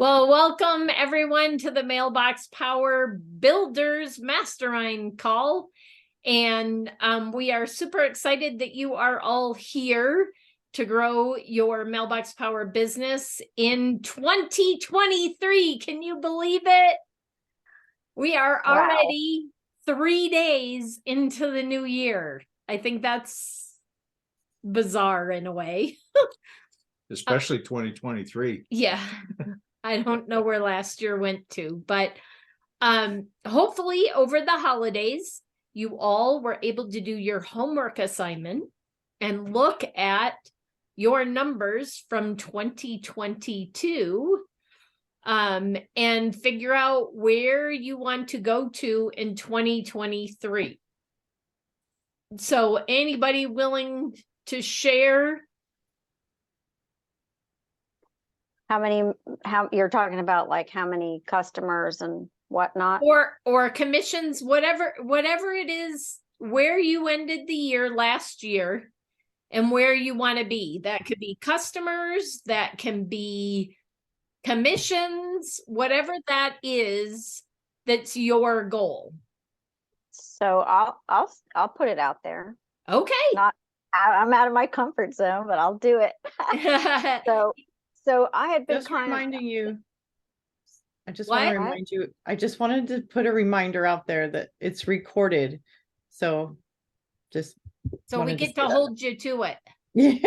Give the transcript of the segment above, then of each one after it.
Well, welcome everyone to the Mailbox Power Builders Mastermind call. And we are super excited that you are all here to grow your Mailbox Power business in 2023. Can you believe it? We are already 3 days into the new year. I think that's bizarre in a way. Especially 2023. Yeah. I don't know where last year went to, but hopefully over the holidays, you all were able to do your homework assignment and look at your numbers from 2022 and figure out where you want to go to in 2023. So anybody willing to share? How you're talking about, like how many customers and whatnot, or commissions, whatever it is, where you ended the year last year and where you want to be. That could be customers, that can be commissions, whatever that is, that's your goal. So I'll put it out there. Okay. I'm out of my comfort zone, but I'll do it. So I had been just reminding you. I just want to remind you. I just wanted to put a reminder out there that it's recorded. So we get to hold you to it. Yeah.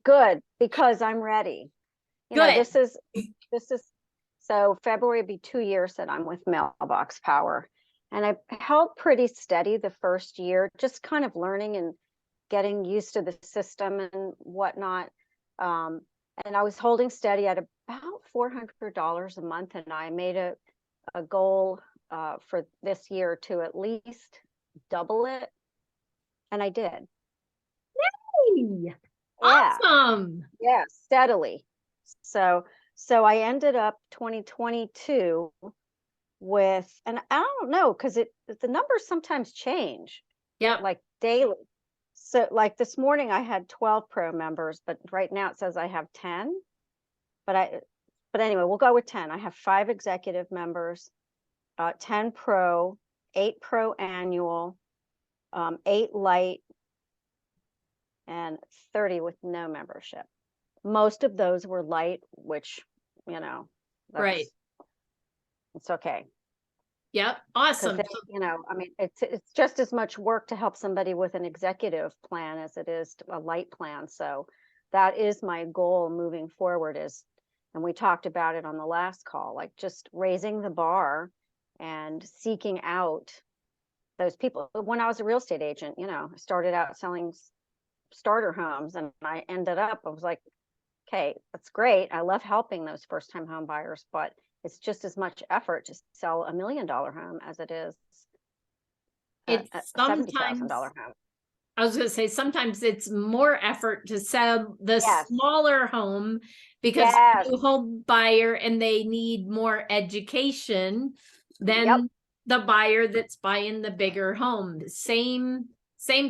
Good, because I'm ready. Good. This is so February will be 2 years that I'm with Mailbox Power, and I held pretty steady the first year, just kind of learning and getting used to the system and whatnot. And I was holding steady at about $400 a month, and I made a goal for this year to at least double it, and I did. Yay! Awesome. Yeah, steadily. So I ended up 2022 with, and I don't know, because the numbers sometimes change. Yeah, like daily. So like this morning I had 12 pro members, but right now it says I have 10. But anyway, we'll go with 10. I have 5 executive members, 10 pro, 8 pro annual, 8 light, and 30 with no membership. Most of those were light, which, right. It's okay. Yep. Awesome. They, I mean, it's just as much work to help somebody with an executive plan as it is a light plan. So that is my goal moving forward, and we talked about it on the last call, like just raising the bar and seeking out those people. When I was a real estate agent, I started out selling starter homes, and I was like, okay, that's great. I love helping those first-time home buyers, but it's just as much effort to sell $1 million home as it is a $70,000 home. I was going to say, sometimes it's more effort to sell the smaller home because new home buyer, and they need more education than the buyer that's buying the bigger home. Same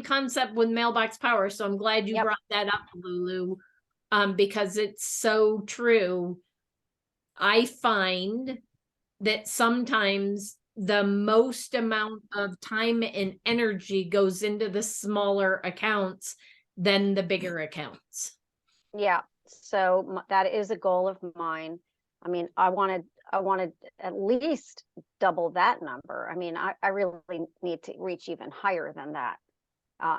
concept with Mailbox Power. So I'm glad you brought that up, Lulu, because it's so true. I find that sometimes the most amount of time and energy goes into the smaller accounts than the bigger accounts. Yeah. So that is a goal of mine. I mean, I wanted at least double that number. I mean, I really need to reach even higher than that.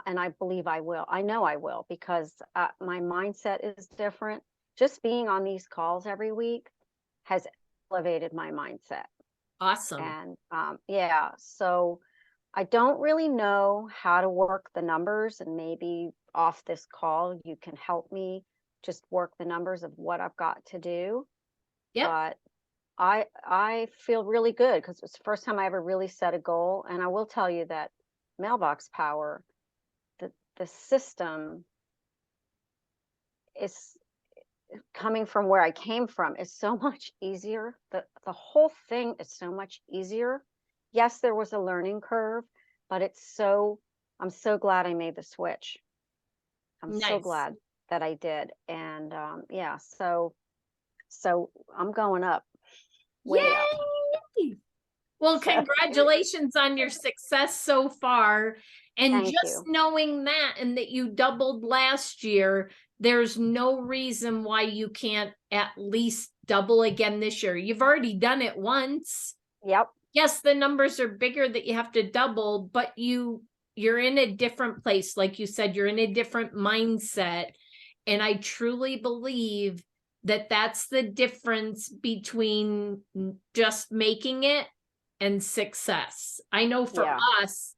And I believe I will. I know I will, because my mindset is different. Just being on these calls every week has elevated my mindset. Awesome. And so I don't really know how to work the numbers, and maybe off this call you can help me just work the numbers of what I've got to do. But I feel really good, because it's the first time I ever really set a goal. And I will tell you that Mailbox Power, the system is coming from where I came from, is so much easier. The whole thing is so much easier. Yes, there was a learning curve, but I'm so glad I made the switch. I'm so glad that I did. And So I'm going up. Way up. Yay! Well, So- congratulations on your success so far. And Thank just you. knowing that and that you doubled last year, there's no reason why you can't at least double again this year. You've already done it once. Yep. Yes, the numbers are bigger that you have to double, but you're in a different place. Like you said, you're in a different mindset. And I truly believe that that's the difference between just making it and success. I know for Yeah. us,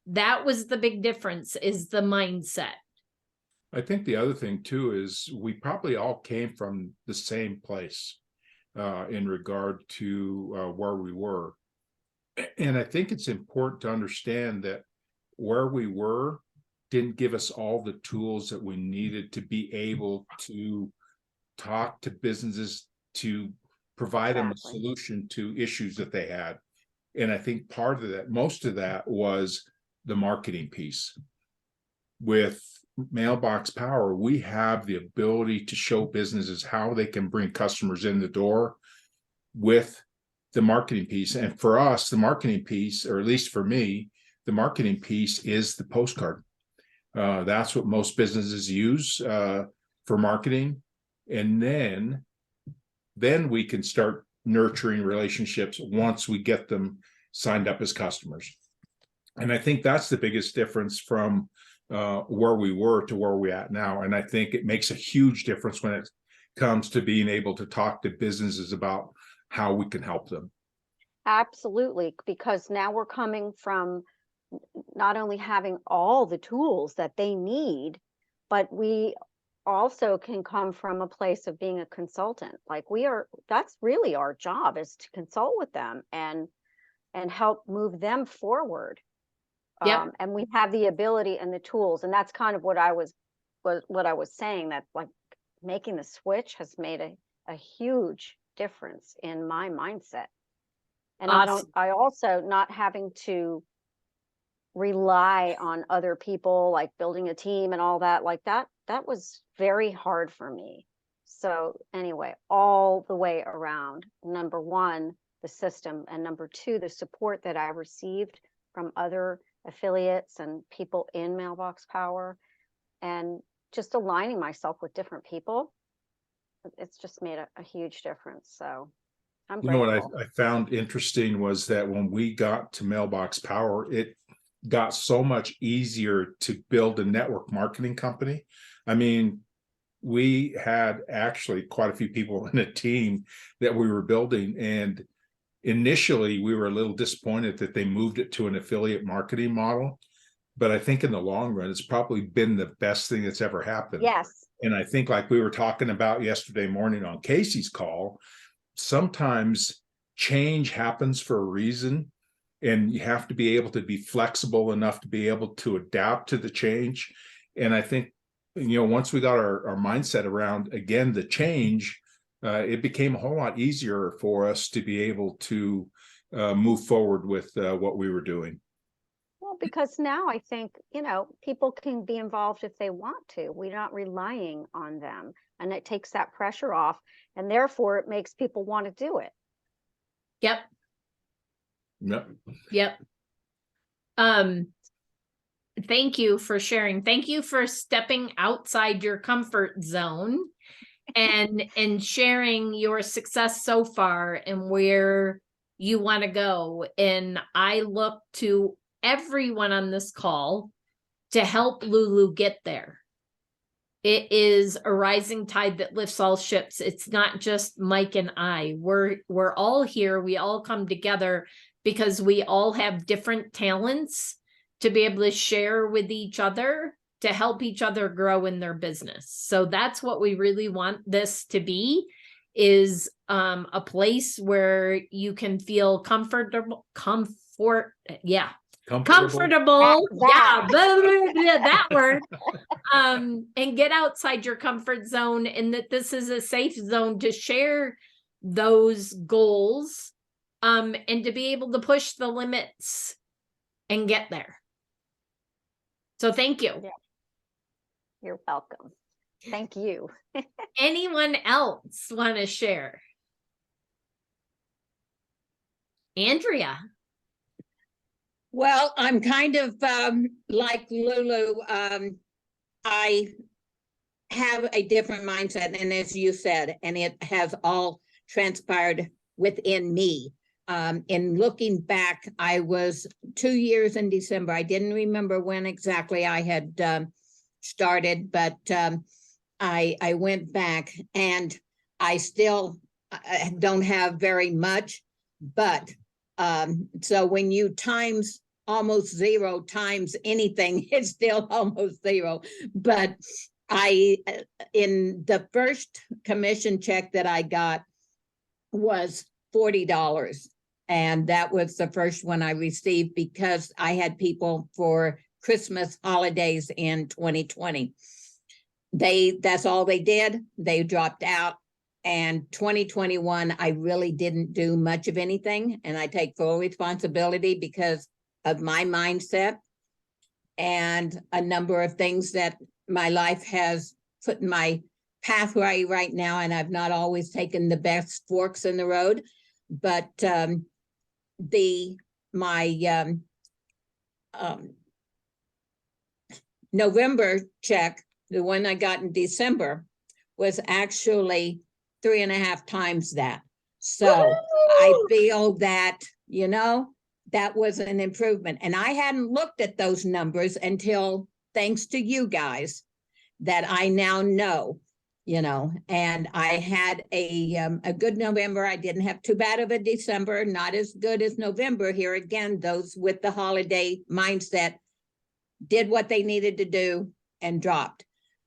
that was the big difference, is the mindset. I think the other thing too is we probably all came from the same place in regard to where we were. And I think it's important to understand that where we were didn't give us all the tools that we needed to be able to talk to businesses, to provide them a solution to issues that they had. And I think part of that, most of that was the marketing piece. With Mailbox Power, we have the ability to show businesses how they can bring customers in the door with the marketing piece. And for us, the marketing piece, or at least for me, the marketing piece is the postcard. That's what most businesses use for marketing. And then we can start nurturing relationships once we get them signed up as customers. And I think that's the biggest difference from where we were to where we're at now. And I think it makes a huge difference when it comes to being able to talk to businesses about how we can help them. Absolutely, because now we're coming from not only having all the tools that they need, but we also can come from a place of being a consultant. Like that's really our job, is to consult with them and help move them forward. Yep. And we have the ability and the tools, and that's kind of what I was saying, that like making the switch has made a huge difference in my mindset. And Awesome. I also not having to rely on other people, like building a team and all that, like that was very hard for me. So anyway, all the way around, number one, the system, and number two, the support that I received from other affiliates and people in Mailbox Power, and just aligning myself with different people, it's just made a huge difference. So I'm grateful. What I found interesting was that when we got to Mailbox Power, it got so much easier to build a network marketing company. I mean, we had actually quite a few people in a team that we were building, and initially we were a little disappointed that they moved it to an affiliate marketing model. But I think in the long run, it's probably been the best thing that's ever happened. Yes. And I think, like we were talking about yesterday morning on Casey's call, sometimes change happens for a reason, and you have to be able to be flexible enough to be able to adapt to the change. And I think, once we got our mindset around, again, the change, it became a whole lot easier for us to be able to move forward with what we were doing. Well, because now I think, people can be involved if they want to. We're not relying on them, and it takes that pressure off, and therefore it makes people want to do it. Yep. Yep. Thank you for sharing. Thank you for stepping outside your comfort zone and sharing your success so far and where you want to go. And I look to everyone on this call to help Lulu get there. It is a rising tide that lifts all ships. It's not just Mike and I. We're all here. We all come together because we all have different talents to be able to share with each other to help each other grow in their business. So that's what we really want this to be, is a place where you can feel comfortable. Yeah, that word. And get outside your comfort zone, and that this is a safe zone to share those goals, and to be able to push the limits and get there. So thank you. Yeah. You're welcome. Thank you. Anyone else want to share? Andrea. Well, I'm kind of like Lulu. I have a different mindset, and as you said, and it has all transpired within me. In looking back, I was 2 years in December. I didn't remember when exactly I had started, but I went back, and I still don't have very much, but so when you times almost zero times anything, it's still almost zero. But in the first commission check that I got was $40. And that was the first one I received because I had people for Christmas holidays in 2020. That's all they did. They dropped out. And 2021, I really didn't do much of anything. And I take full responsibility because of my mindset and a number of things that my life has put in my pathway right now. And I've not always taken the best forks in the road, but my November check, the one I got in December, was actually 3.5 times that. So I feel that, that was an improvement. And I hadn't looked at those numbers until, thanks to you guys, that I now know, and I had a good November. I didn't have too bad of a December, not as good as November. Here again, those with the holiday mindset did what they needed to do and dropped.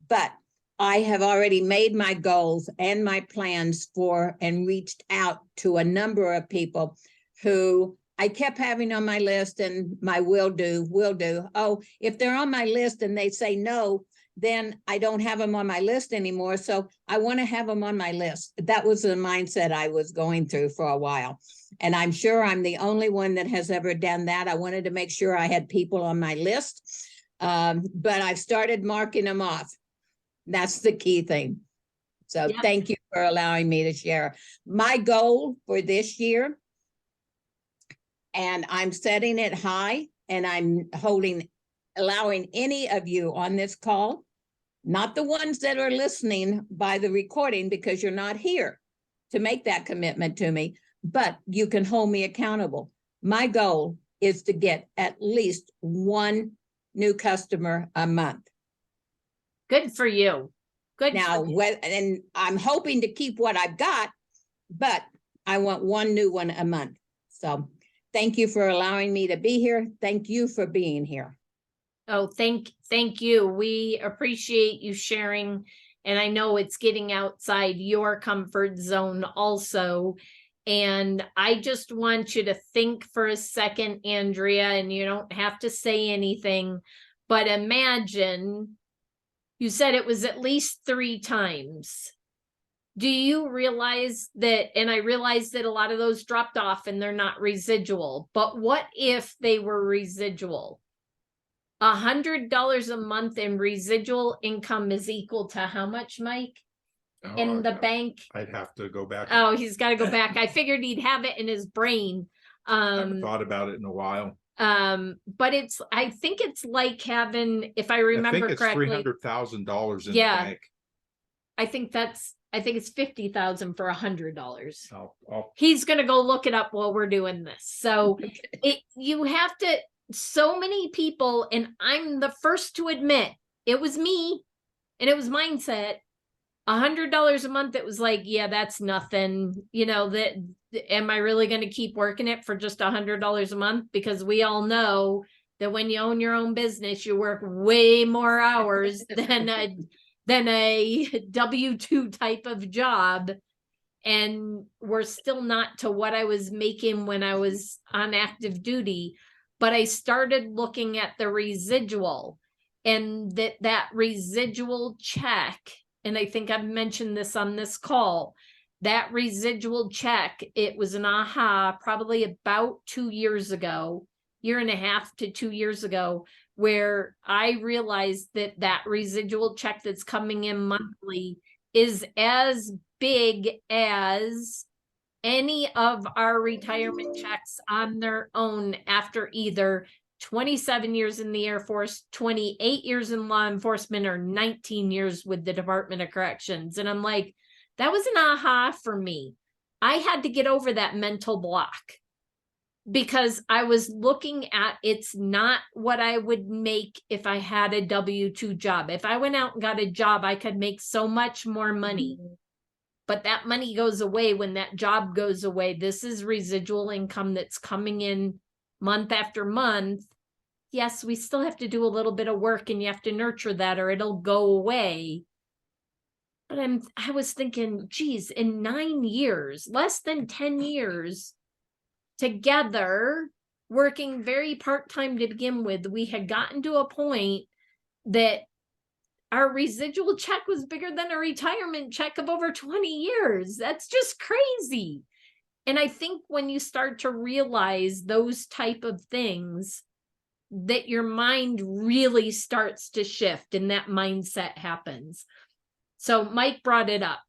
But I have already made my goals and my plans for and reached out to a number of people who I kept having on my list and my will do. Oh, if they're on my list and they say no, then I don't have them on my list anymore. So I want to have them on my list. That was the mindset I was going through for a while. And I'm sure I'm the only one that has ever done that. I wanted to make sure I had people on my list, but I've started marking them off. That's the key thing. So Thank you for allowing me to share. My goal for this year, and I'm setting it high, and I'm allowing any of you on this call, not the ones that are listening by the recording because you're not here to make that commitment to me, but you can hold me accountable. My goal is to get at least one new customer a month. Good for you. Good. Now, and I'm hoping to keep what I've got, but I want one new one a month. So thank you for allowing me to be here. Thank you for being here. Oh, thank you. We appreciate you sharing. And I know it's getting outside your comfort zone also. And I just want you to think for a second, Andrea, and you don't have to say anything, but imagine you said it was at least 3 times. Do you realize that, and I realize that a lot of those dropped off and they're not residual, but what if they were residual? $100 a month in residual income is equal to how much, Mike? In the bank? I'd have to go back. Oh, he's got to go back. I figured he'd have it in his brain. I haven't thought about it in a while. But I think it's like having, if I remember correctly, $300,000 in the bank. I think it's $50,000 for $100. Oh. He's gonna go look it up while we're doing this. So you have to, so many people, and I'm the first to admit it was me and it was mindset. $100 a month, it was like, yeah, that's nothing. That, am I really going to keep working it for just $100 a month? Because we all know that when you own your own business, you work way more hours than a W-2 type of job. And we're still not to what I was making when I was on active duty. But I started looking at the residual, and that residual check, and I think I've mentioned this on this call, that residual check, it was an aha probably about 2 years ago, 1.5 to 2 years ago, where I realized that that residual check that's coming in monthly is as big as any of our retirement checks on their own after either 27 years in the Air Force, 28 years in law enforcement, or 19 years with the Department of Corrections. And I'm like, that was an aha for me. I had to get over that mental block because I was looking at it's not what I would make if I had a W-2 job. If I went out and got a job, I could make so much more money. But that money goes away when that job goes away. This is residual income that's coming in month after month. Yes, we still have to do a little bit of work and you have to nurture that or it'll go away. But I was thinking, geez, in 9 years, less than 10 years together, working very part-time to begin with, we had gotten to a point that our residual check was bigger than a retirement check of over 20 years. That's just crazy. And I think when you start to realize those type of things, that your mind really starts to shift and that mindset happens. So Mike brought it up.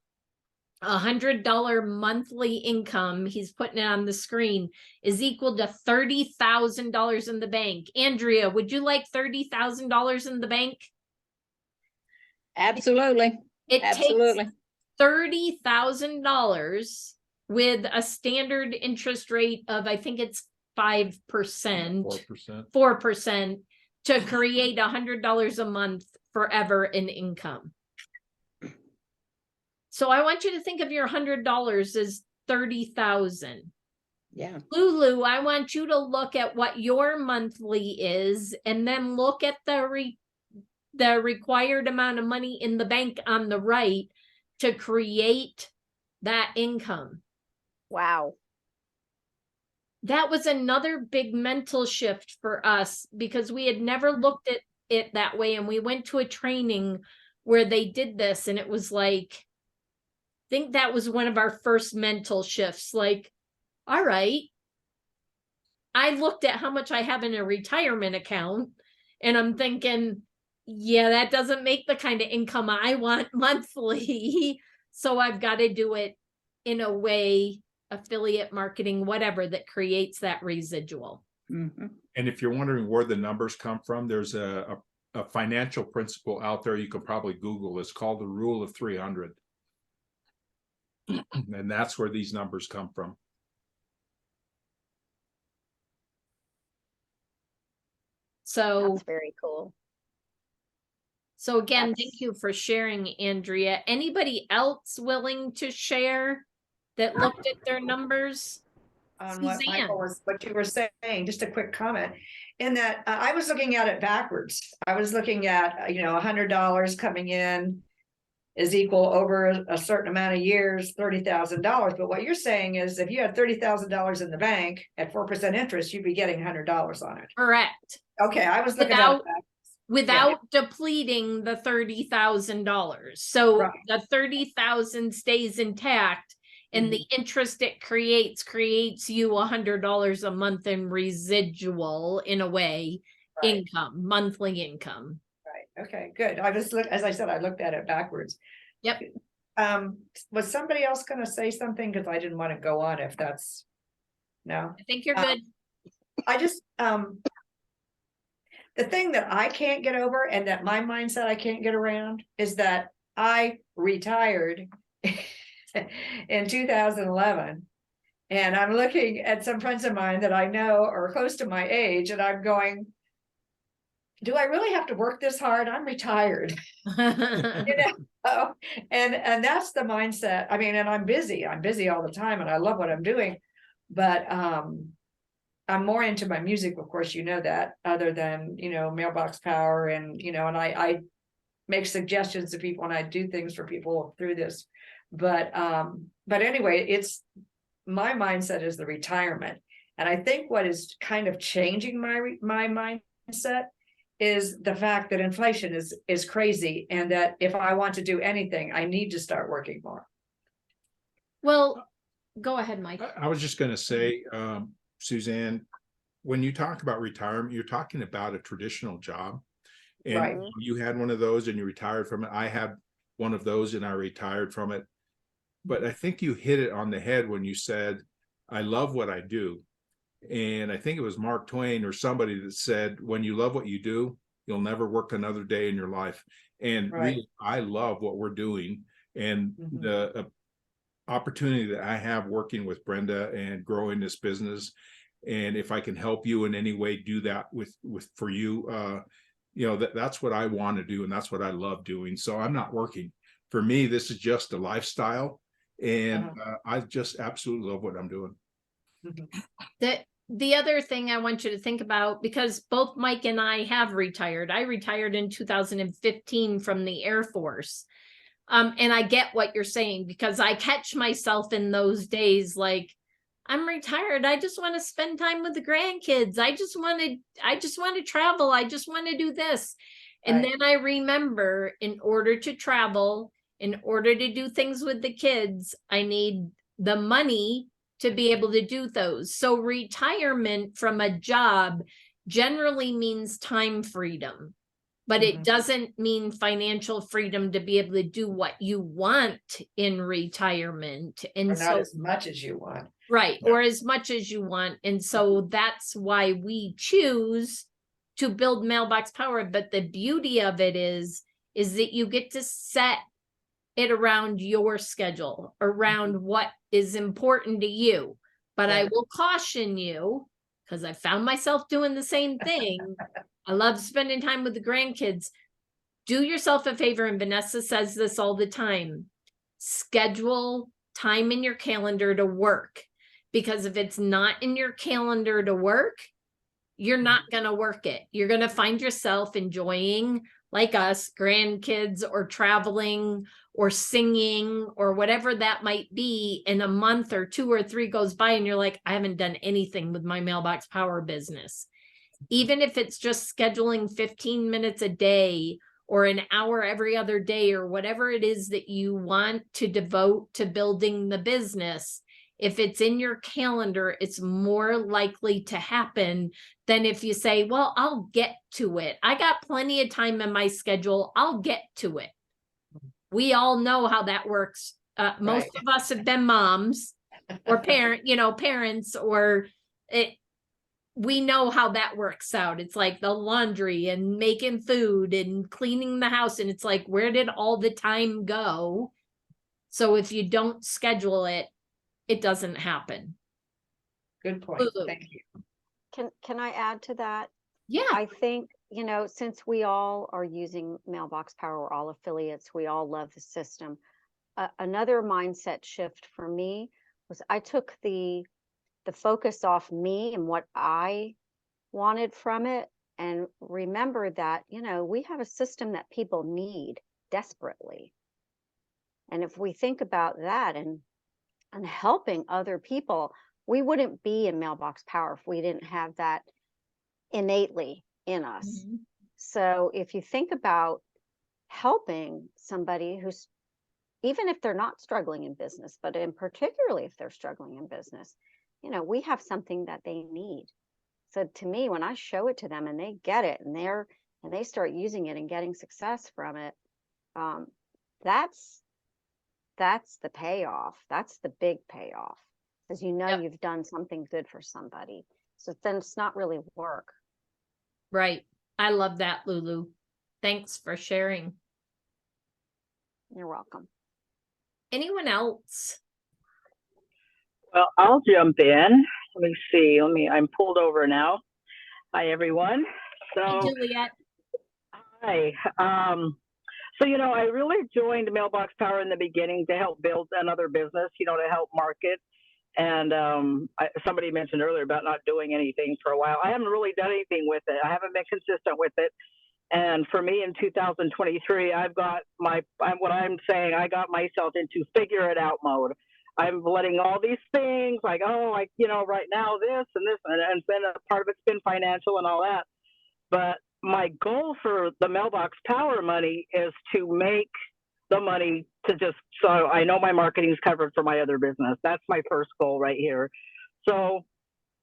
$100 monthly income, he's putting it on the screen, is equal to $30,000 in the bank. Andrea, would you like $30,000 in the bank? Absolutely. It Absolutely. takes $30,000 with a standard interest rate of, I think it's 5%, 4% to create $100 a month forever in income. So I want you to think of your $100 as 30,000. Yeah. Lulu, I want you to look at what your monthly is and then look at the required amount of money in the bank on the right to create that income. Wow. That was another big mental shift for us because we had never looked at it that way. And we went to a training where they did this and it was like, I think that was one of our first mental shifts. Like, all right, I looked at how much I have in a retirement account and I'm thinking, yeah, that doesn't make the kind of income I want monthly. So I've got to do it in a way, affiliate marketing, whatever, that creates that residual. Mm-hmm. And if you're wondering where the numbers come from, there's a financial principle out there you could probably Google. It's called the rule of 300. And that's where these numbers come from. So That's very cool. So again, thank you for sharing, Andrea. Anybody else willing to share that looked at their numbers? On what Michael was, what you were saying, just a quick comment in that I was looking at it backwards. I was looking at, $100 coming in is equal over a certain amount of years, $30,000. But what you're saying is if you had $30,000 in the bank at 4% interest, you'd be getting $100 on it. Correct. Okay. I was looking at it without depleting the $30,000. So right. The 30,000 stays intact and the interest it creates you $100 a month in residual, in a way, income, monthly income. Right. Okay, good. As I said, I looked at it backwards. Yep. Was somebody else going to say something? Because I didn't want to go on if that's, no. I think you're good. I just, the thing that I can't get over and that my mindset I can't get around is that I retired in 2011 and I'm looking at some friends of mine that I know are close to my age and I'm going, do I really have to work this hard? I'm retired. And that's the mindset. I mean, and I'm busy all the time and I love what I'm doing, but I'm more into my music, of course, that, other than, Mailbox Power and, and I make suggestions to people and I do things for people through this. But anyway, it's my mindset is the retirement. And I think what is kind of changing my mindset is the fact that inflation is crazy. And that if I want to do anything, I need to start working more. Well, go ahead, Mike. I was just going to say, Suzanne, when you talk about retirement, you're talking about a traditional job. And Right. you had one of those and you retired from it. I had one of those and I retired from it. But I think you hit it on the head when you said, I love what I do. And I think it was Mark Twain or somebody that said, when you love what you do, you'll never work another day in your life. And Right. really, I love what we're doing. And the opportunity that I have working with Brenda and growing this business. And if I can help you in any way, do that for you, you know, that's what I want to do. And that's what I love doing. So I'm not working. For me, this is just a lifestyle. And I just absolutely love what I'm doing. The other thing I want you to think about, because both Mike and I have retired. I retired in 2015 from the Air Force. And I get what you're saying, because I catch myself in those days like, I'm retired. I just want to spend time with the grandkids. I just want to travel. I just want to do this. And Right. then I remember, in order to travel, in order to do things with the kids, I need the money to be able to do those. So retirement from a job generally means time freedom, but it doesn't mean financial freedom to be able to do what you want in retirement. And Or so, not as much as you want. right, or as much as you want. And so that's why we choose to build Mailbox Power. But the beauty of it is that you get to set it around your schedule, around what is important to you. But I will caution you, because I found myself doing the same thing. I love spending time with the grandkids. Do yourself a favor, and Vanessa says this all the time. Schedule time in your calendar to work. Because if it's not in your calendar to work, you're not going to work it. You're going to find yourself enjoying, like us, grandkids, or traveling, or singing, or whatever that might be. In a month or 2 or 3 goes by and you're like, I haven't done anything with my Mailbox Power business. Even if it's just scheduling 15 minutes a day or an hour every other day, or whatever it is that you want to devote to building the business, if it's in your calendar, it's more likely to happen than if you say, well, I'll get to it. I got plenty of time in my schedule. I'll get to it. We all know how that works. Most of us have been moms or parents, or we know how that works out. It's like the laundry and making food and cleaning the house. And it's like, where did all the time go? So if you don't schedule it, it doesn't happen. Good point. Thank you. Can I add to that? Yeah. I think, since we all are using Mailbox Power, we're all affiliates, we all love the system. Another mindset shift for me was I took the focus off me and what I wanted from it, and remember that, we have a system that people need desperately. And if we think about that and helping other people, we wouldn't be in Mailbox Power if we didn't have that innately in us. So if you think about helping somebody who's, even if they're not struggling in business, but particularly if they're struggling in business, we have something that they need. So to me, when I show it to them and they get it and they start using it and getting success from it, that's the payoff. That's the big payoff, because you've done something good for somebody. So then it's not really work. Right. I love that, Lulu. Thanks for sharing. You're welcome. Anyone else? Well, I'll jump in. Let me see. I'm pulled over now. Hi, everyone. Hey, Juliet. Hi. So, I really joined Mailbox Power in the beginning to help build another business, to help market. And somebody mentioned earlier about not doing anything for a while. I haven't really done anything with it. I haven't been consistent with it. And for me in 2023, I got myself into figure it out mode. I'm letting all these things right now this and this, and then a part of it's been financial and all that. But my goal for the Mailbox Power money is to make the money so I know my marketing's covered for my other business. That's my first goal right here. So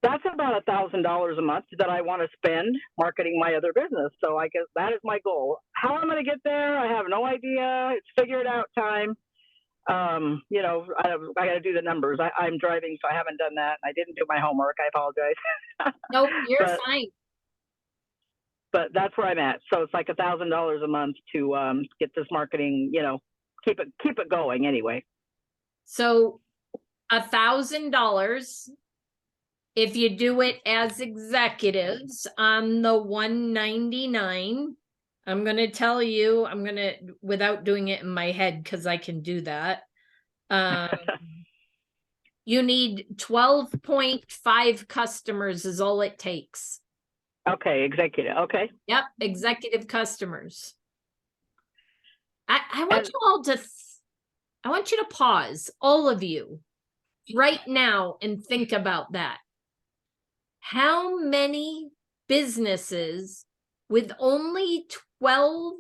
that's about $1,000 a month that I want to spend marketing my other business. So I guess that is my goal. How I'm going to get there, I have no idea. It's figure it out time. You know, I got to do the numbers. I'm driving, so I haven't done that. I didn't do my homework. I apologize. Nope, you're fine. But that's where I'm at. So it's like $1,000 a month to get this marketing, you know, keep it going anyway. So $1,000, if you do it as executives on the 199, I'm going to tell you, without doing it in my head, because I can do that. You need 12.5 customers is all it takes. Okay, executive. Okay. Yep, executive customers. I want you all to, I want you to pause, all of you, right now and think about that. How many businesses with only 12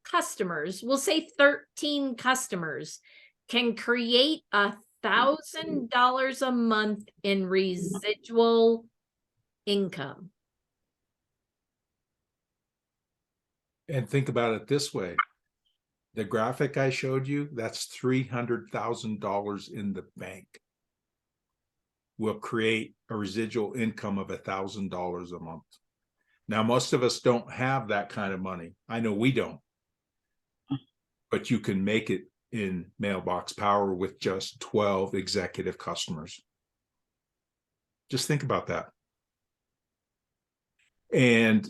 customers, we'll say 13 customers, can create $1,000 a month in residual income? And think about it this way. The graphic I showed you, that's $300,000 in the bank. Will create a residual income of $1,000 a month. Now, most of us don't have that kind of money. I know we don't. But you can make it in Mailbox Power with just 12 executive customers. Just think about that. And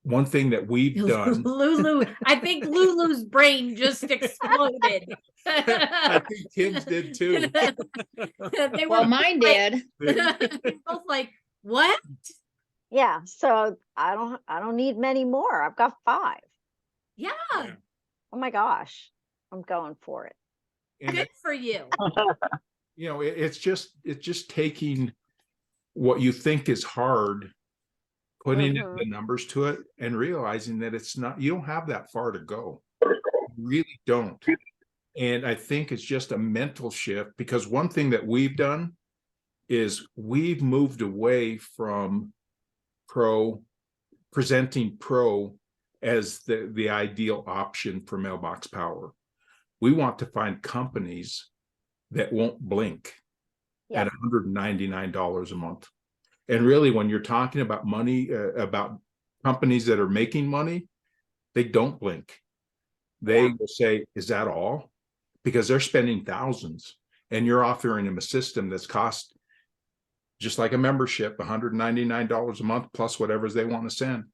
one thing that we've done. Lulu, I think Lulu's brain just exploded. I think Kim's did too. Well, mine did. Both like, what? Yeah, so I don't need many more. I've got 5. Yeah. Oh my gosh, I'm going for it. And good for you. You know, it's just taking what you think is hard, putting the numbers to it, and realizing that it's not, you don't have that far to go. You really don't. And I think it's just a mental shift, because one thing that we've done is we've moved away from presenting pro as the ideal option for Mailbox Power. We want to find companies that won't blink at $199 a month. And really, when you're talking about money, about companies that are making money, they don't blink. They will say, is that all? Because they're spending thousands, and you're offering them a system that's cost just like a membership, $199 a month plus whatever they want to send.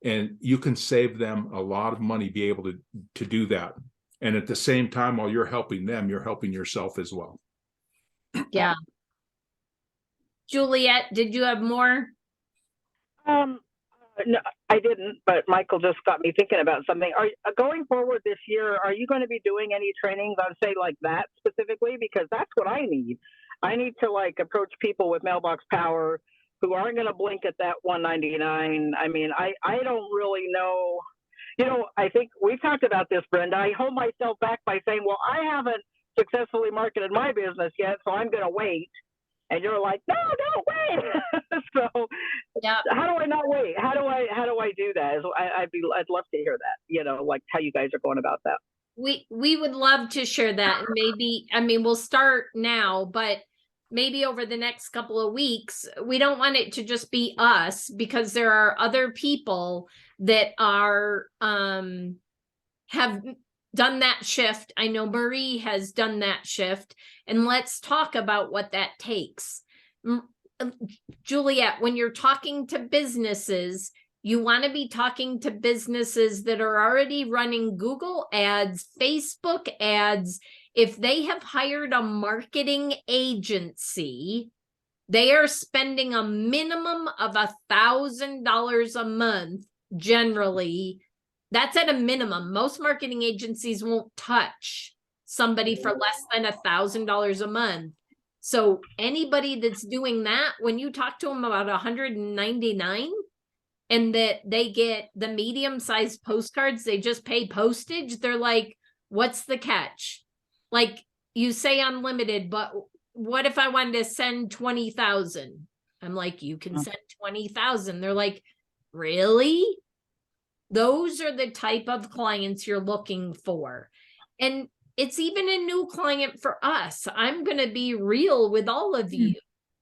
And you can save them a lot of money, be able to do that. And at the same time, while you're helping them, you're helping yourself as well. Yeah. Juliet, did you have more? No, I didn't, but Michael just got me thinking about something. Are going forward this year, are you going to be doing any trainings on, say, like that specifically? Because that's what I need. I need to like approach people with Mailbox Power who aren't going to blink at that $199. I mean, I don't really know. You know, I think we've talked about this, Brenda. I hold myself back by saying, well, I haven't successfully marketed my business yet, so I'm going to wait. And you're like, no, don't wait. So how do I not wait? How do I do that? I'd love to hear that, you know, like how you guys are going about that. We would love to share that. And maybe, I mean, we'll start now, but maybe over the next couple of weeks, we don't want it to just be us, because there are other people that are, have done that shift. I know Marie has done that shift, and let's talk about what that takes. Juliet, when you're talking to businesses, you want to be talking to businesses that are already running Google ads, Facebook ads. If they have hired a marketing agency, they are spending a minimum of $1,000 a month. Generally, that's at a minimum. Most marketing agencies won't touch somebody for less than $1,000 a month. So anybody that's doing that, when you talk to them about 199 and that they get the medium-sized postcards, they just pay postage, they're like, what's the catch? Like, you say unlimited, but what if I wanted to send 20,000? I'm like, you can send 20,000. They're like, really? Those are the type of clients you're looking for. And it's even a new client for us. I'm going to be real with all of you.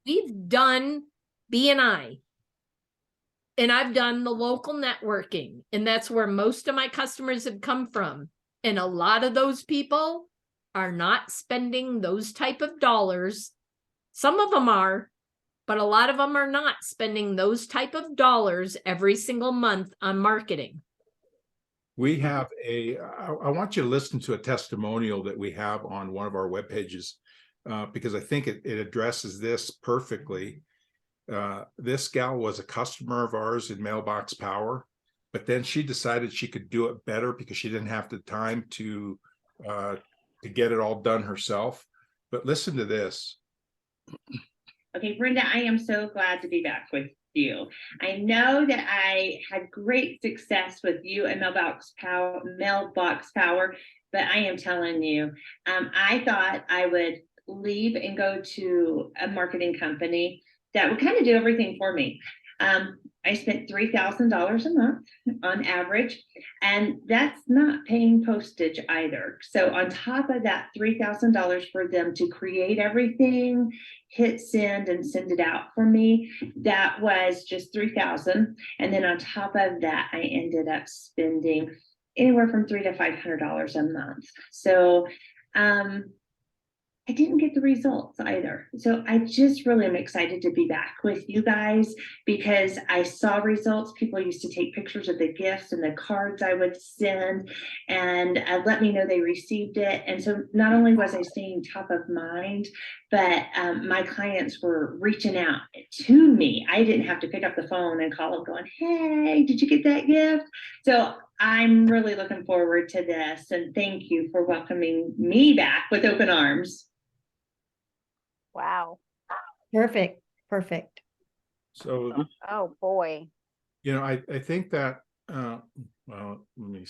We've done B&I. And I've done the local networking, and that's where most of my customers have come from. And a lot of those people are not spending those type of dollars. Some of them are, but a lot of them are not spending those type of dollars every single month on marketing. We have I want you to listen to a testimonial that we have on one of our web pages, because I think it addresses this perfectly. This gal was a customer of ours in Mailbox Power, but then she decided she could do it better because she didn't have the time to get it all done herself. But listen to this. Okay, Brenda, I am so glad to be back with you. I know that I had great success with you and Mailbox Power, but I am telling you, I thought I would leave and go to a marketing company that would kind of do everything for me. I spent $3,000 a month on average, and that's not paying postage either. So on top of that $3,000 for them to create everything, hit send and send it out for me, that was just $3,000. And then on top of that, I ended up spending anywhere from $300 to $500 a month. So I didn't get the results either. So I just really am excited to be back with you guys because I saw results. People used to take pictures of the gifts and the cards I would send and let me know they received it. And so not only was I staying top of mind, but my clients were reaching out to me. I didn't have to pick up the phone and call them going, hey, did you get that gift? So I'm really looking forward to this. And thank you for welcoming me back with open arms. Wow. Perfect. So, Oh, boy. I think that, well, let me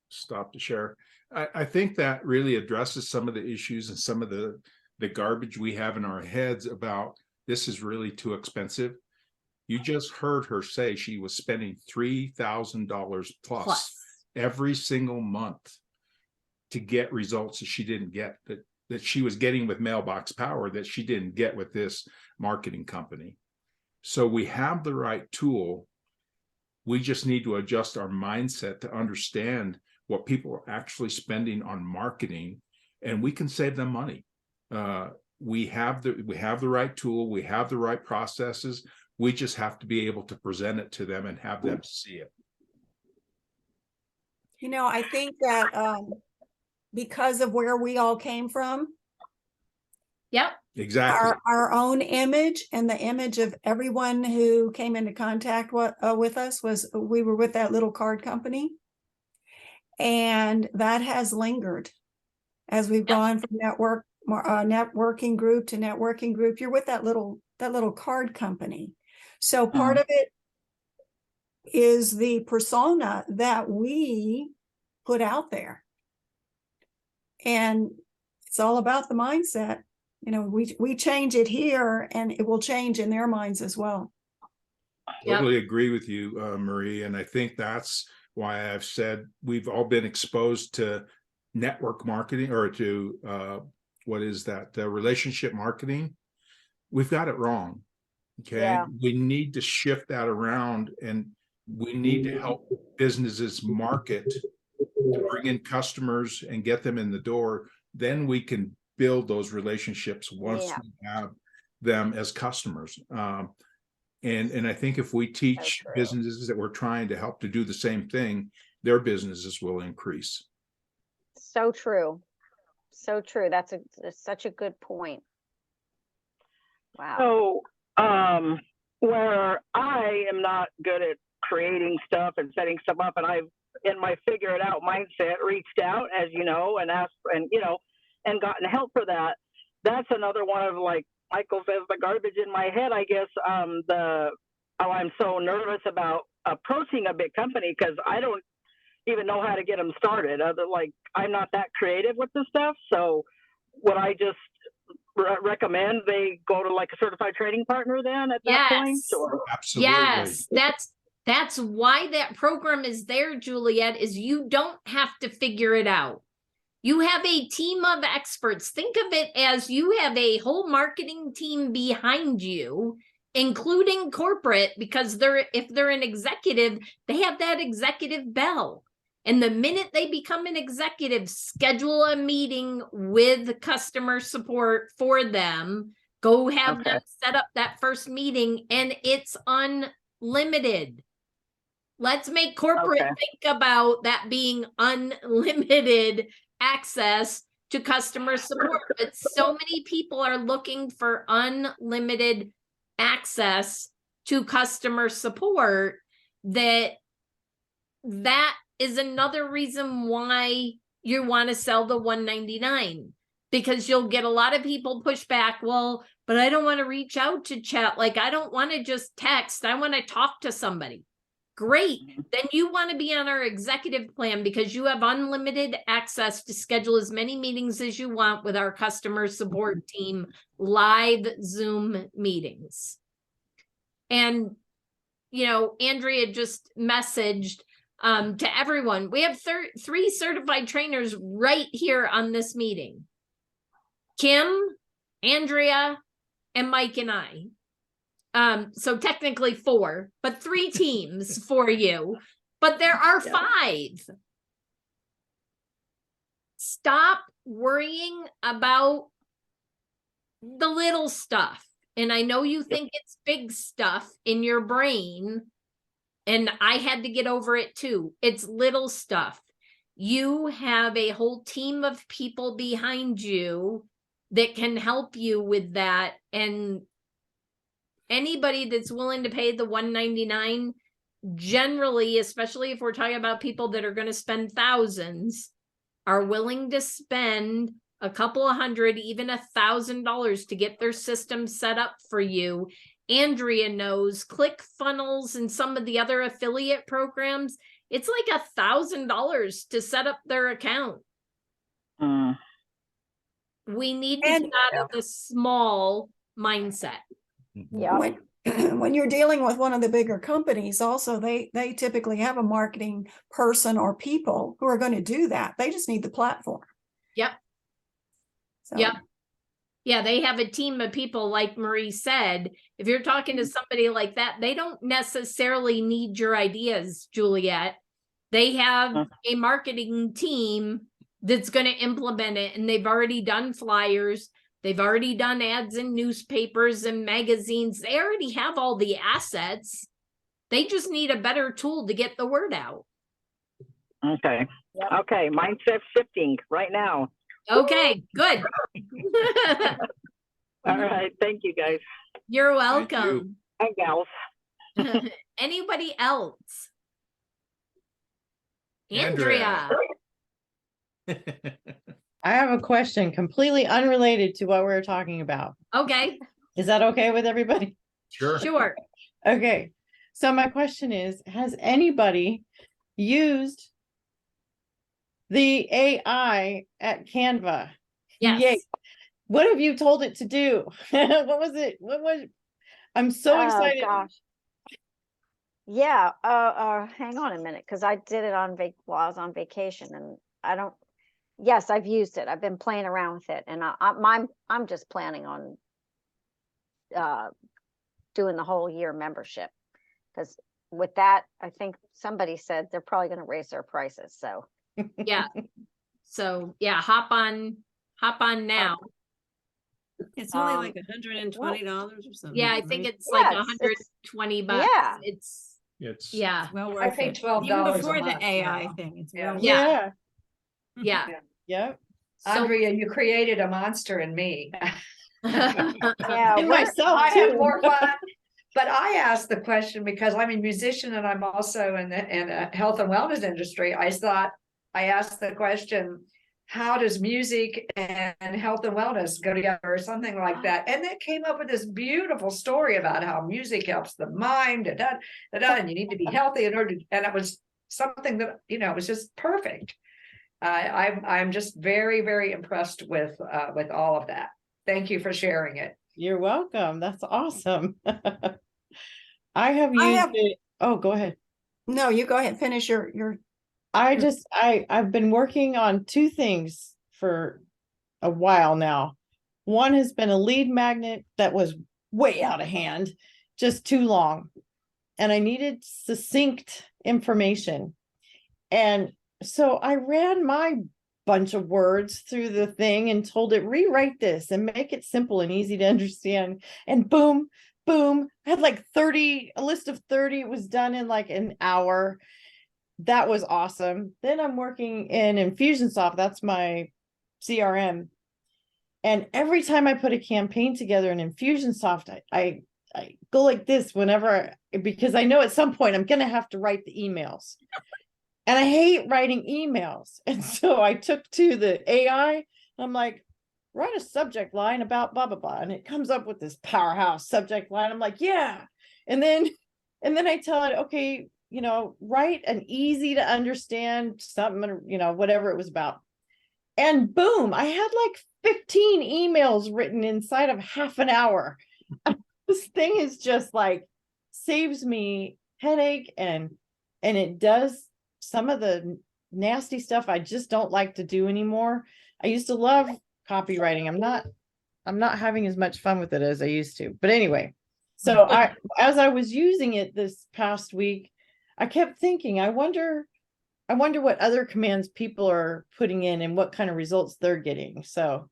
stop to share. I think that really addresses some of the issues and some of the garbage we have in our heads about this is really too expensive. You just heard her say she was spending $3,000 plus every single month to get results that she didn't get, that she was getting with Mailbox Power that she didn't get with this marketing company. So we have the right tool. We just need to adjust our mindset to understand what people are actually spending on marketing, and we can save them money. We have the right tool. We have the right processes. We just have to be able to present it to them and have them see it. I think that because of where we all came from. Yep. Exactly. Our own image and the image of everyone who came into contact with us was we were with that little card company. And that has lingered as we've gone from networking group to networking group. You're with that little card company. So part of it is the persona that we put out there. And it's all about the mindset. We change it here and it will change in their minds as well. Totally agree with you, Marie. And I think that's why I've said we've all been exposed to network marketing or to relationship marketing. We've got it wrong. Okay. Yeah. We need to shift that around, and we need to help businesses market to bring in customers and get them in the door. Then we can build those relationships once we have them as customers. And I think if we teach businesses that we're trying to help to do the same thing, their businesses will increase. So true. So true. That's such a good point. Wow. So where I am not good at creating stuff and setting stuff up, and I've in my figure it out mindset reached out, as you know, and asked and gotten help for that. That's another one of, like Michael says, the garbage in my head, I guess. I'm so nervous about approaching a big company because I don't even know how to get them started. I'm not that creative with this stuff. So would I just recommend they go to like a certified training partner then at that point? Or? Absolutely. Yes, that's why that program is there, Juliet, is you don't have to figure it out. You have a team of experts. Think of it as you have a whole marketing team behind you, including corporate, because if they're an executive, they have that executive bell. And the minute they become an executive, schedule a meeting with customer support for them. Go have them set up that first meeting, and it's unlimited. Let's make corporate think about that being unlimited access to customer support. But so many people are looking for unlimited access to customer support that is another reason why you want to sell the $199, because you'll get a lot of people push back. Well, but I don't want to reach out to chat. Like, I don't want to just text. I want to talk to somebody. Great. Then you want to be on our executive plan because you have unlimited access to schedule as many meetings as you want with our customer support team, live Zoom meetings. And, you know, Andrea just messaged to everyone. We have 3 certified trainers right here on this meeting. Kim, Andrea, and Mike and I. So technically 4, but 3 teams for you, but there are 5. Stop worrying about the little stuff. And I know you think it's big stuff in your brain, and I had to get over it too. It's little stuff. You have a whole team of people behind you that can help you with that. And anybody that's willing to pay the $199, generally, especially if we're talking about people that are going to spend thousands, are willing to spend a couple of $100, even $1,000 to get their system set up for you. Andrea knows ClickFunnels and some of the other affiliate programs. It's like $1,000 to set up their account. We need to get out of the small mindset. Yeah. When you're dealing with one of the bigger companies, also they typically have a marketing person or people who are going to do that. They just need the platform. Yep. So. Yep. Yeah, they have a team of people, like Marie said. If you're talking to somebody like that, they don't necessarily need your ideas, Juliet. They have a marketing team that's going to implement it, and they've already done flyers. They've already done ads in newspapers and magazines. They already have all the assets. They just need a better tool to get the word out. Okay. Yep. Okay. Mindset shifting right now. Okay, good. All right. Thank you, guys. You're welcome. Hi, gals. Anybody else? Andrea. I have a question completely unrelated to what we're talking about. Okay. Is that okay with everybody? Sure. Sure. Okay. So my question is, has anybody used the AI at Canva? Yes. Yay. What have you told it to do? What was it? I'm so excited. Gosh. Yeah. Hang on a minute, because I did it while I was on vacation, and yes, I've used it. I've been playing around with it, and I'm just planning on doing the whole year membership, because with that, I think somebody said they're probably going to raise their prices. So yeah. So yeah, hop on now. It's only like $120 or something. Yeah, I think it's like $120. Yeah. It's yeah. Well worth I paid it. $12 Even a before the month AI now. thing. It's Yeah. well Yeah. Yeah. Yeah. Andrea, you created a monster in me. yeah, And myself I have too. more fun. But I asked the question because I'm a musician and I'm also in the health and wellness industry. I asked the question, how does music and health and wellness go together, or something like that? And it came up with this beautiful story about how music helps the mind, and you need to be healthy in order to, and it was something that, it was just perfect. I'm just very, very impressed with all of that. Thank you for sharing it. You're welcome. That's awesome. I have used it. Oh, go ahead. No, you go ahead, finish your. I've been working on two things for a while now. One has been a lead magnet that was way out of hand, just too long. And I needed succinct information. And so I ran my bunch of words through the thing and told it, rewrite this and make it simple and easy to understand. And boom, boom, I had like a list of 30. It was done in like an hour. That was awesome. Then I'm working in Infusionsoft. That's my CRM. And every time I put a campaign together in Infusionsoft, I go like this because I know at some point I'm going to have to write the emails. And I hate writing emails. And so I took to the AI and I'm like, write a subject line about blah, blah, blah. And it comes up with this powerhouse subject line. I'm like, yeah. And then I tell it, okay, write an easy to understand something, whatever it was about. And boom, I had like 15 emails written inside of half an hour. This thing is just like saves me headache and it does some of the nasty stuff I just don't like to do anymore. I used to love copywriting. I'm not having as much fun with it as I used to. But anyway, so as I was using it this past week, I kept thinking, I wonder what other commands people are putting in and what kind of results they're getting. So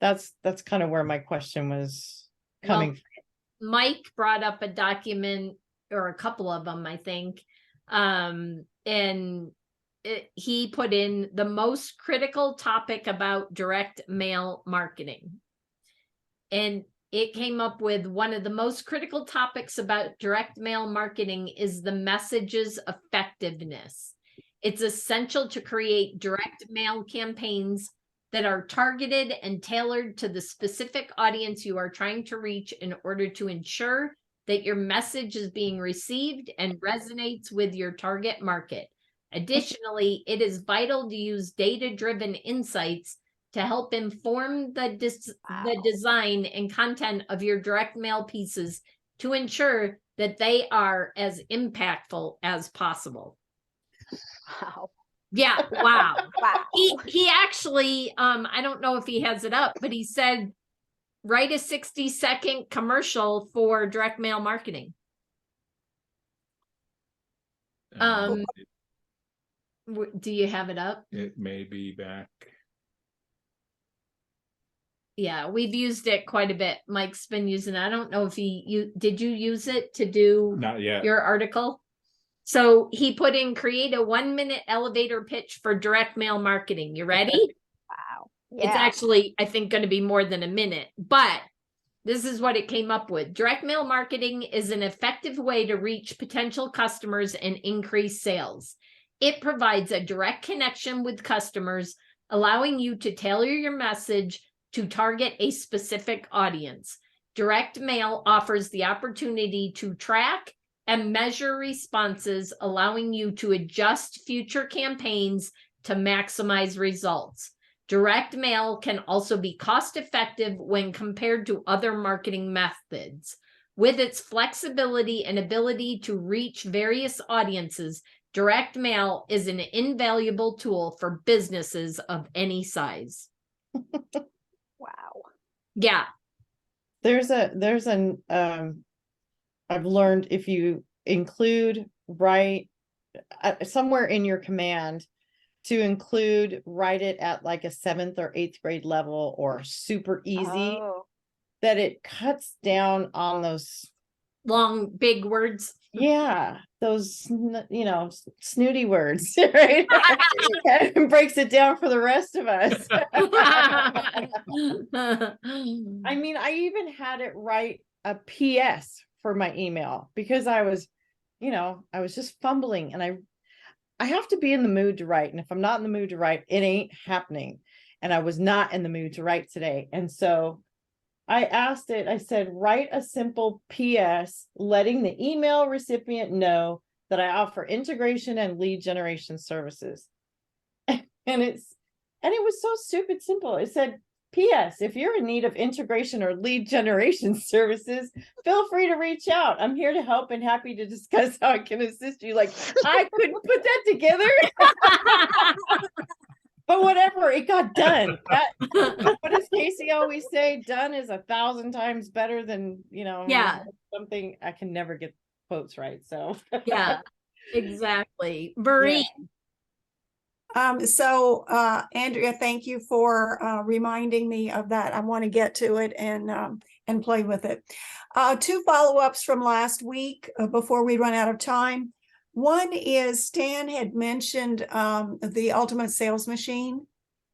that's kind of where my question was coming from. Mike brought up a document or a couple of them, I think. He put in the most critical topic about direct mail marketing. And it came up with one of the most critical topics about direct mail marketing is the message's effectiveness. It's essential to create direct mail campaigns that are targeted and tailored to the specific audience you are trying to reach in order to ensure that your message is being received and resonates with your target market. Additionally, it is vital to use data-driven insights to help inform the design and content of your direct mail pieces to ensure that they are as impactful as possible. Wow. Yeah, wow. Wow. He actually, I don't know if he has it up, but he said, write a 60-second commercial for direct mail marketing. Do you have it up? It may be back. Yeah, we've used it quite a bit. Mike's been using it. I don't know if did you use it to do Not yet. Your article? So he put in, create a 1-minute elevator pitch for direct mail marketing. You ready? Wow. Yeah. It's actually, I think, going to be more than a minute, but this is what it came up with. Direct mail marketing is an effective way to reach potential customers and increase sales. It provides a direct connection with customers, allowing you to tailor your message to target a specific audience. Direct mail offers the opportunity to track and measure responses, allowing you to adjust future campaigns to maximize results. Direct mail can also be cost-effective when compared to other marketing methods. With its flexibility and ability to reach various audiences, direct mail is an invaluable tool for businesses of any size. Wow. Yeah. I've learned if you write somewhere in your command to write it at like a 7th or 8th grade level or super easy, that it cuts down on those long, big words. Yeah, those, snooty words, right? And breaks it down for the rest of us. I mean, I even had it write a PS for my email because I was just fumbling, and I have to be in the mood to write. And if I'm not in the mood to write, it ain't happening. And I was not in the mood to write today. And so I asked it, I said, write a simple PS letting the email recipient know that I offer integration and lead generation services. And it was so stupid simple. It said, P.S. If you're in need of integration or lead generation services, feel free to reach out. I'm here to help and happy to discuss how I can assist you. Like, I couldn't put that together. But whatever, it got done. What does Casey always say? Done is 1,000 times better than, Yeah. something. I can never get quotes right. So Yeah, exactly. Marie. So Andrea, thank you for reminding me of that. I want to get to it and play with it. 2 follow-ups from last week before we run out of time. One is Stan had mentioned the Ultimate Sales Machine.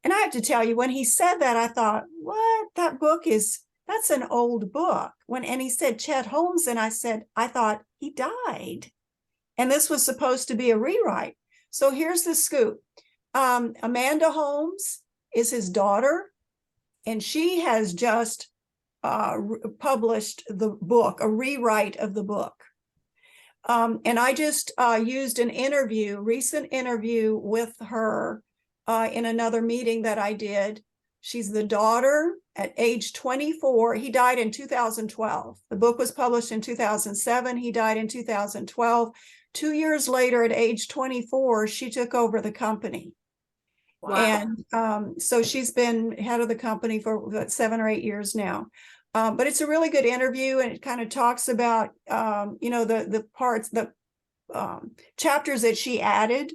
And I have to tell you, when he said that, I thought, what? That's an old book. And he said Chet Holmes, and I thought he died. And this was supposed to be a rewrite. So here's the scoop. Amanda Holmes is his daughter, and she has just published the book, a rewrite of the book. And I just used an recent interview with her in another meeting that I did. She's the daughter at age 24. He died in 2012. The book was published in 2007. He died in 2012. 2 years later, at age 24, she took over the company. Wow. And so she's been head of the company for 7 or 8 years now. But it's a really good interview, and it kind of talks about, the parts, the chapters that she added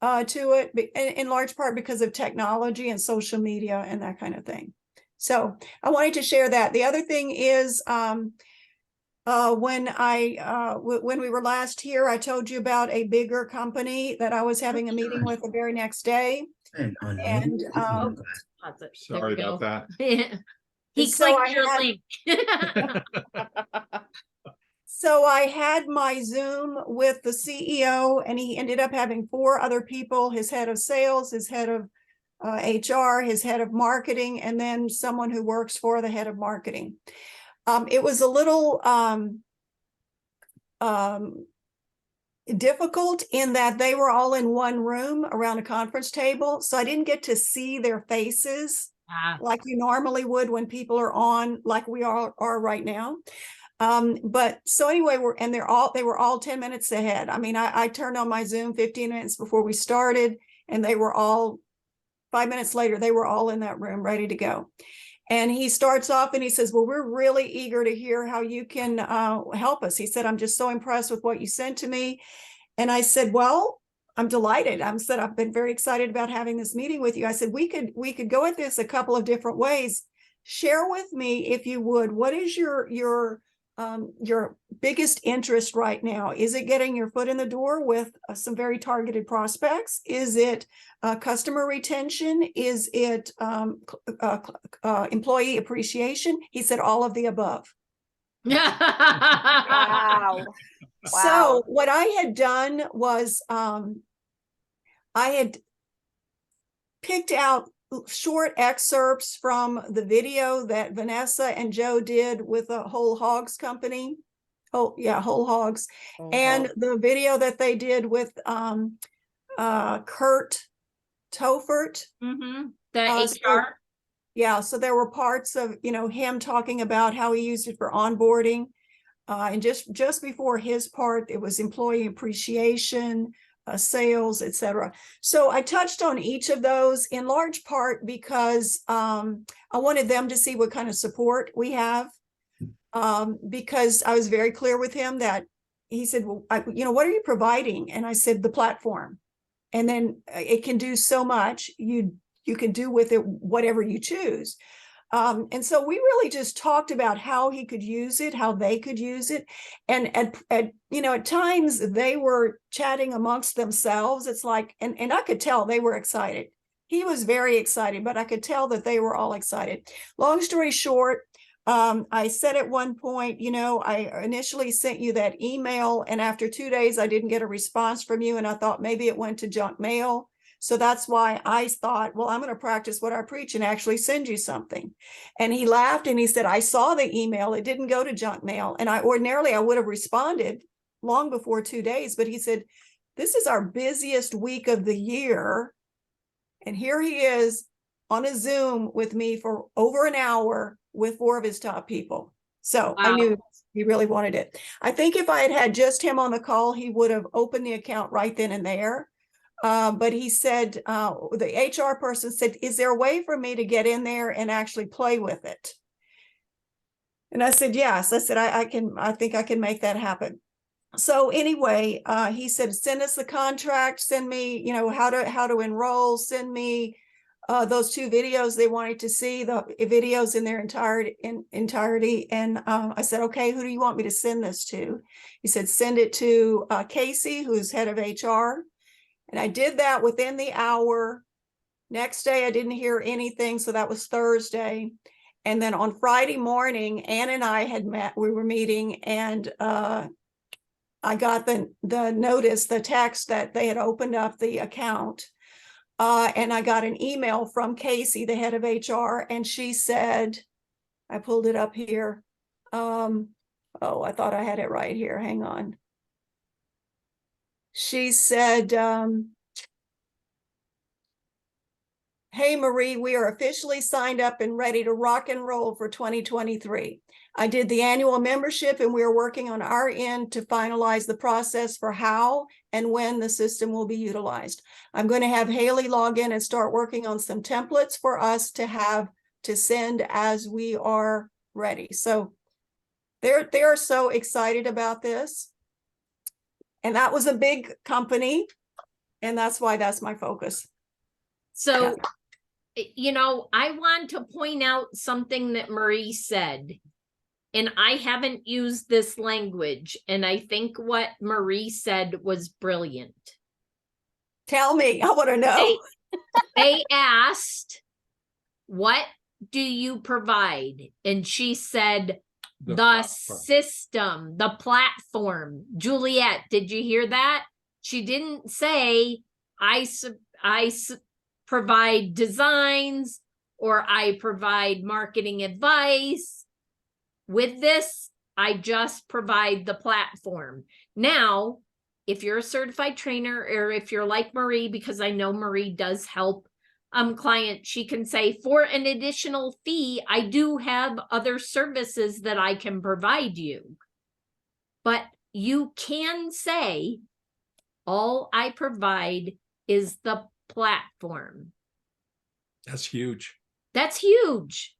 to it, in large part because of technology and social media and that kind of thing. So I wanted to share that. The other thing is, when we were last here, I told you about a bigger company that I was having a meeting with the very next day. And sorry about that. He clicked your link. So I had my Zoom with the CEO, and he ended up having 4 other people: his head of sales, his head of HR, his head of marketing, and then someone who works for the head of marketing. It was a little difficult in that they were all in one room around a conference table. So I didn't get to see their faces like you normally would when people are on, like we are right now. But so anyway, they were all 10 minutes ahead. I mean, I turned on my Zoom 15 minutes before we started, and they were all 5 minutes later, they were all in that room ready to go. And he starts off and he says, well, we're really eager to hear how you can help us. He said, I'm just so impressed with what you sent to me. And I said, well, I'm delighted. I've been very excited about having this meeting with you. I said, we could go at this a couple of different ways. Share with me, if you would, what is your biggest interest right now? Is it getting your foot in the door with some very targeted prospects? Is it customer retention? Is it employee appreciation? He said all of the above. Wow. So what I had done was I had picked out short excerpts from the video that Vanessa and Joe did with the Whole Hogs company. Whole Hogs. And the video that they did with Kurt Tofert. The HR. So there were parts of, him talking about how he used it for onboarding. And just before his part, it was employee appreciation, sales, etc. So I touched on each of those in large part because I wanted them to see what kind of support we have. Because I was very clear with him that he said, well, what are you providing? And I said, the platform. And then it can do so much. You can do with it whatever you choose. And so we really just talked about how he could use it, how they could use it. And at times they were chatting amongst themselves. It's like, and I could tell they were excited. He was very excited, but I could tell that they were all excited. Long story short, I said at one point, I initially sent you that email, and after 2 days, I didn't get a response from you. And I thought maybe it went to junk mail. So that's why I thought, well, I'm going to practice what I preach and actually send you something. And he laughed and he said, I saw the email. It didn't go to junk mail. And I would have responded long before 2 days. But he said, this is our busiest week of the year. And here he is on a Zoom with me for over an hour with 4 of his top people. So I Wow. knew he really wanted it. I think if I had had just him on the call, he would have opened the account right then and there. But he said, the HR person said, is there a way for me to get in there and actually play with it? And I said, yes. I said, I think I can make that happen. So anyway, he said, send us the contract, send me, you know, how to enroll, send me those 2 videos they wanted to see, the videos in their entirety. And I said, okay, who do you want me to send this to? He said, send it to Casey, who's head of HR. And I did that within the hour. Next day, I didn't hear anything. So that was Thursday. And then on Friday morning, Ann and I had met, we were meeting, and I got the notice, the text that they had opened up the account. And I got an email from Casey, the head of HR, and she said, I pulled it up here. Oh, I thought I had it right here. Hang on. She said, hey, Marie, we are officially signed up and ready to rock and roll for 2023. I did the annual membership, and we are working on our end to finalize the process for how and when the system will be utilized. I'm going to have Haley log in and start working on some templates for us to have to send as we are ready. So they're so excited about this. And that was a big company, and that's why that's my focus. So, you know, I want to point out something that Marie said, and I haven't used this language, and I think what Marie said was brilliant. Tell me, I want to know. They asked, what do you provide? And she said, the system, the platform. Juliet, did you hear that? She didn't say, I provide designs or I provide marketing advice. With this, I just provide the platform. Now, if you're a certified trainer, or if you're like Marie, because I know Marie does help clients, she can say, for an additional fee, I do have other services that I can provide you. But you can say, all I provide is the platform. That's huge. That's huge.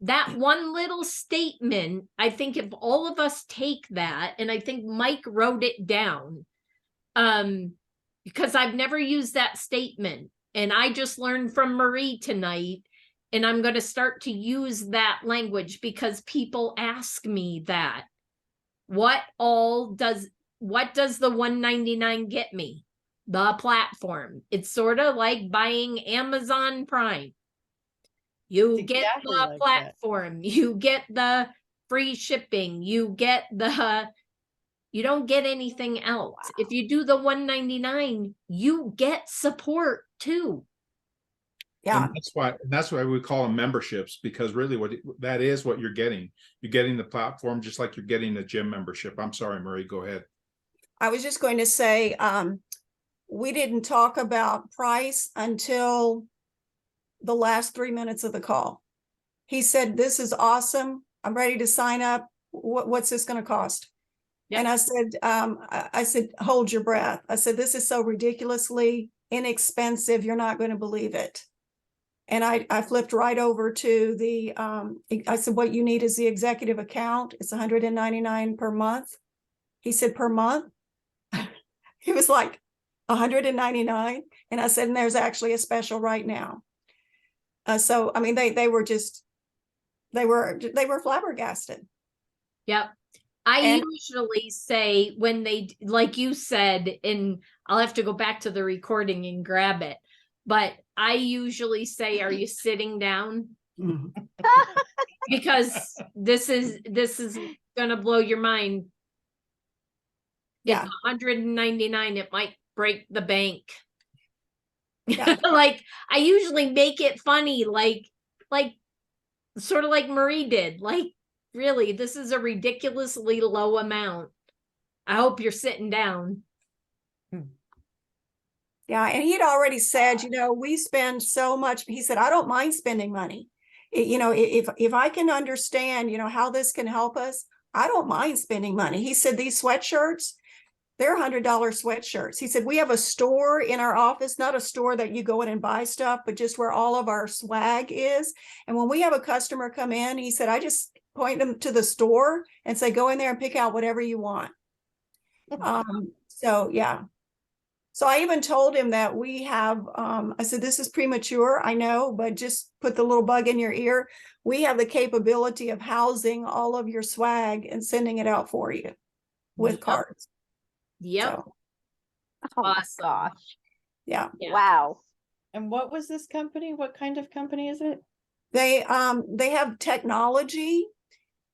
That one little statement, I think if all of us take that, and I think Mike wrote it down, because I've never used that statement, and I just learned from Marie tonight, and I'm going to start to use that language because people ask me that. What does the $199 get me? The platform. It's sort of like buying Amazon Prime. You get the platform, you get the free shipping, you don't get anything else. Wow. If you do the $199, you get support too. Yeah. And that's why we call them memberships, because really that is what you're getting. You're getting the platform just like you're getting a gym membership. I'm sorry, Marie, go ahead. I was just going to say, we didn't talk about price until the last 3 minutes of the call. He said, this is awesome. I'm ready to sign up. What's this going to cost? Yep. And I said, hold your breath. I said, this is so ridiculously inexpensive. You're not going to believe it. And I flipped right over to I said, what you need is the executive account. It's $199 per month. He said, per month? He was like, $199. And I said, and there's actually a special right now. So, I mean, they were flabbergasted. Yep. I usually say when they, like you said, and I'll have to go back to the recording and grab it, but I usually say, are you sitting down? Because this is going to blow your mind. Yeah. It's $199. It might break the bank. Yeah. Like I usually make it funny, like sort of like Marie did. Like, really, this is a ridiculously low amount. I hope you're sitting down. Yeah, and he'd already said, we spend so much. He said, I don't mind spending money. If I can understand, how this can help us, I don't mind spending money. He said, these sweatshirts, they're $100 sweatshirts. He said, we have a store in our office, not a store that you go in and buy stuff, but just where all of our swag is. And when we have a customer come in, he said, I just point them to the store and say, go in there and pick out whatever you want. So yeah. So I even told him that we have, I said, this is premature, I know, but just put the little bug in your ear. We have the capability of housing all of your swag and sending it out for you with cards. Yep. Oh my gosh. Yeah. Wow. And what was this company? What kind of company is it? They have technology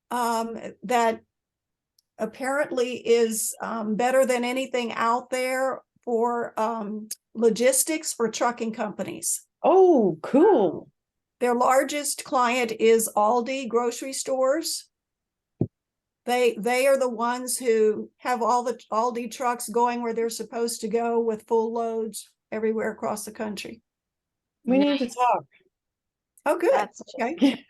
that apparently is better than anything out there for logistics for trucking companies. Oh, cool. Their largest client is Aldi grocery stores. They are the ones who have all the Aldi trucks going where they're supposed to go with full loads everywhere across the country. We need to talk. Oh, good. Okay.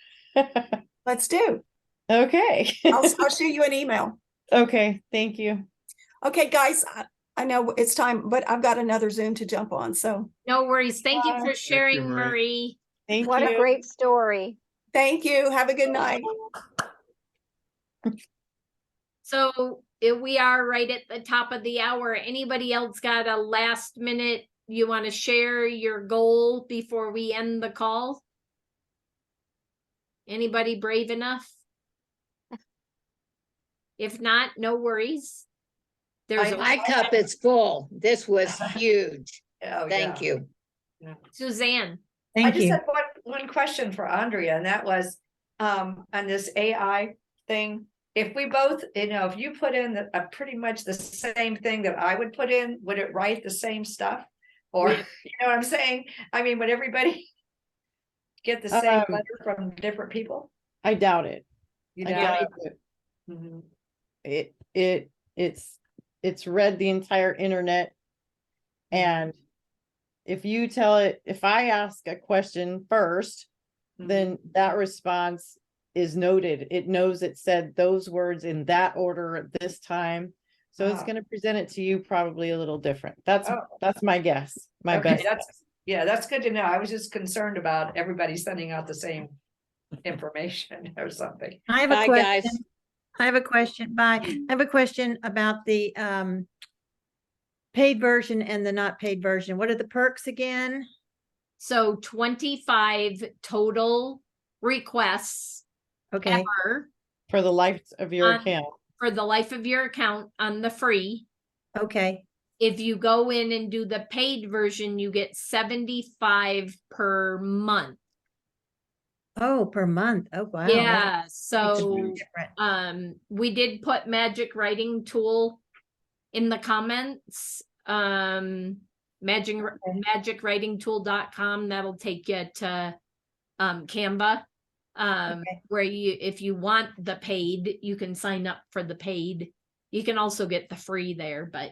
Let's do. Okay. I'll shoot you an email. Okay. Thank you. Okay, guys, I know it's time, but I've got another Zoom to jump on. So no worries. Thank you for Thank you, sharing, Marie. Marie. Thank What you. a great story. thank you. Have a good night. So we are right at the top of the hour. Anybody else got a last minute you want to share your goal before we end the call? Anybody brave enough? If not, no worries. There's My cup is full. This was huge. Oh, Thank yeah. you. Suzanne. I Thank just you. had one question for Andrea, and that was on this AI thing. If we both, if you put in pretty much the same thing that I would put in, would it write the same stuff? Or, you know what I'm saying? I mean, would everybody get the same letter from different people? I doubt it. You I know? doubt it. Mhm. It's read the entire internet, and if you tell it, if I ask a question first, then that response is noted. It knows it said those words in that order at this time. So it's going to present it to you probably a little different. That's my guess. My best. That's good to know. I was just concerned about everybody sending out the same information or something. I have a Bye, question. guys. I have a question. Bye. I have a question about the paid version and the not paid version. What are the perks again? So 25 total requests. Okay. Ever for the life of your account. For the life of your account on the free. Okay. If you go in and do the paid version, you get 75 per month. Oh, per month. Oh, wow. Yeah. So we did put magic writing tool in the comments. magicwritingtool.com. That'll take you to Canva. Where if you want the paid, you can sign up for the paid. You can also get the free there, but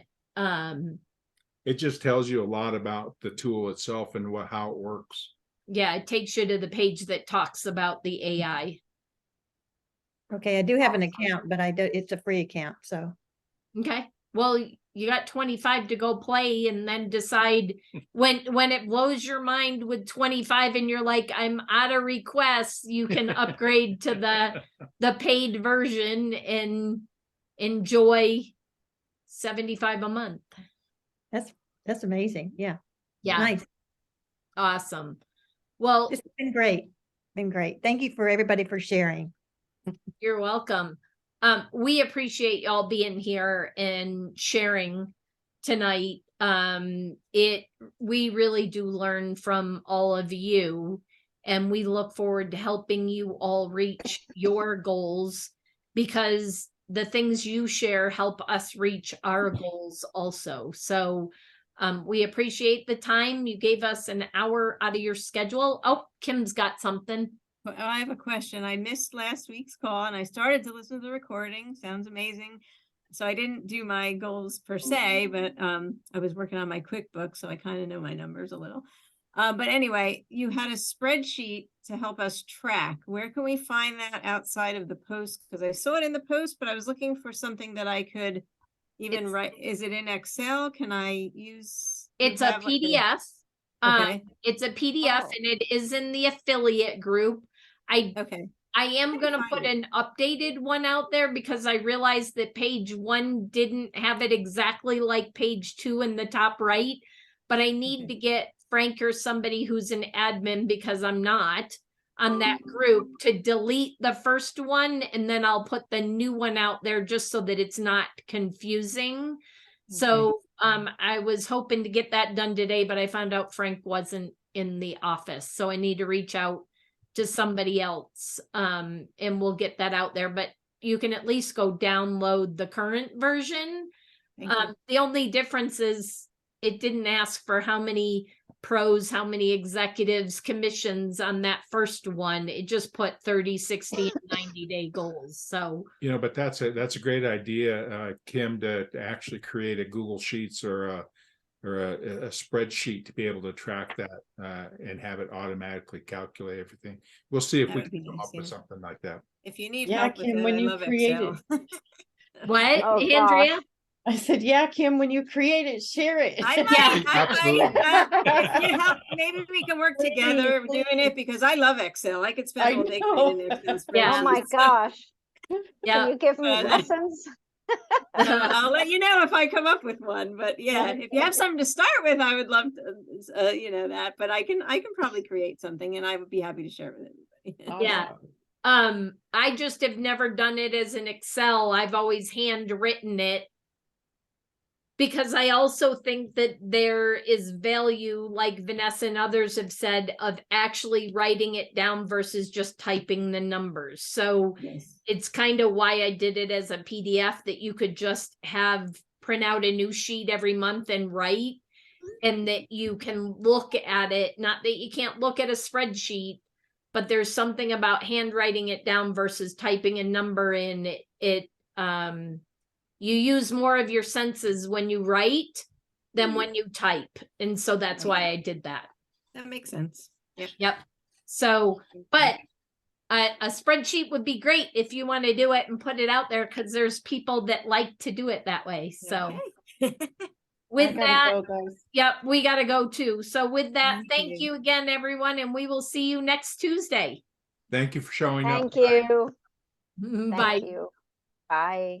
it just tells you a lot about the tool itself and how it works. Yeah, it takes you to the page that talks about the AI. Okay, I do have an account, but it's a free account, so. Okay. Well, you got 25 to go play and then decide when it blows your mind with 25 and you're like, I'm out of requests, you can upgrade to the paid version and enjoy 75 a month. That's amazing. Yeah. Yeah. Nice. Awesome. Well, it's been great. Thank you for everybody for sharing. You're welcome. We appreciate y'all being here and sharing tonight. We really do learn from all of you, and we look forward to helping you all reach your goals, because the things you share help us reach our goals also. So we appreciate the time. You gave us an hour out of your schedule. Oh, Kim's got something. I have a question. I missed last week's call and I started to listen to the recording. Sounds amazing. so I didn't do my goals per se, but I was working on my QuickBooks, so I kind of know my numbers a little. But anyway, you had a spreadsheet to help us track. Where can we find that outside of the post? Because I saw it in the post, but I was looking for something that I could even write. Is it in Excel? Can I use? It's a PDF. Okay. It's a PDF and it is in the affiliate group. I am going to put an updated one out there because I realized that page 1 didn't have it exactly like page 2 in the top right, but I need to get Frank or somebody who's an admin, because I'm not on that group, to delete the first one, and then I'll put the new one out there just so that it's not confusing. So I was hoping to get that done today, but I found out Frank wasn't in the office, so I need to reach out to somebody else, and we'll get that out there. But you can at least go download the current version. The only difference is it didn't ask for how many pros, how many executives, commissions on that first one. It just put 30, 60, and 90-day goals. So, you know, but that's a great idea, Kim, to actually create a Google Sheets or a spreadsheet to be able to track that and have it automatically calculate everything. We'll see if That we would can be come nice, up with yeah. something like that. If you need Yeah, help with Kim, it, when I you love create Excel. what, Oh, Andrea? gosh. I said, yeah, Kim, when you create it, share it. I might, Absolutely. if you help, maybe we can work together doing it, because I love Excel. I could spend I all day know. creating Excel spreadsheets. Yeah. Oh my gosh. Yeah. Can you give me But- lessons? So I'll let you know if I come up with one. But yeah, if you have something to start with, I would love to, you know, that. But I can probably create something, and I would be happy to share it with everybody. Yeah. I just have never done it as an Excel. I've always handwritten it, because I also think that there is value, like Vanessa and others have said, of actually writing it down versus just typing the numbers. So it's kind of why I did it as a PDF, that you could just have print out a new sheet every month and write, and that you can look at it. Not that you can't look at a spreadsheet, but there's something about handwriting it down versus typing a number in. You use more of your senses when you write than when you type. And so that's why I did that. That makes sense. Yep. So, but a spreadsheet would be great if you want to do it and put it out there, because there's people that like to do it that way. So with that, yep, we got to go too. So with that, thank you again, everyone, and we will see you next Tuesday. Thank you for showing up. Thank you. Bye. Thank you. Bye.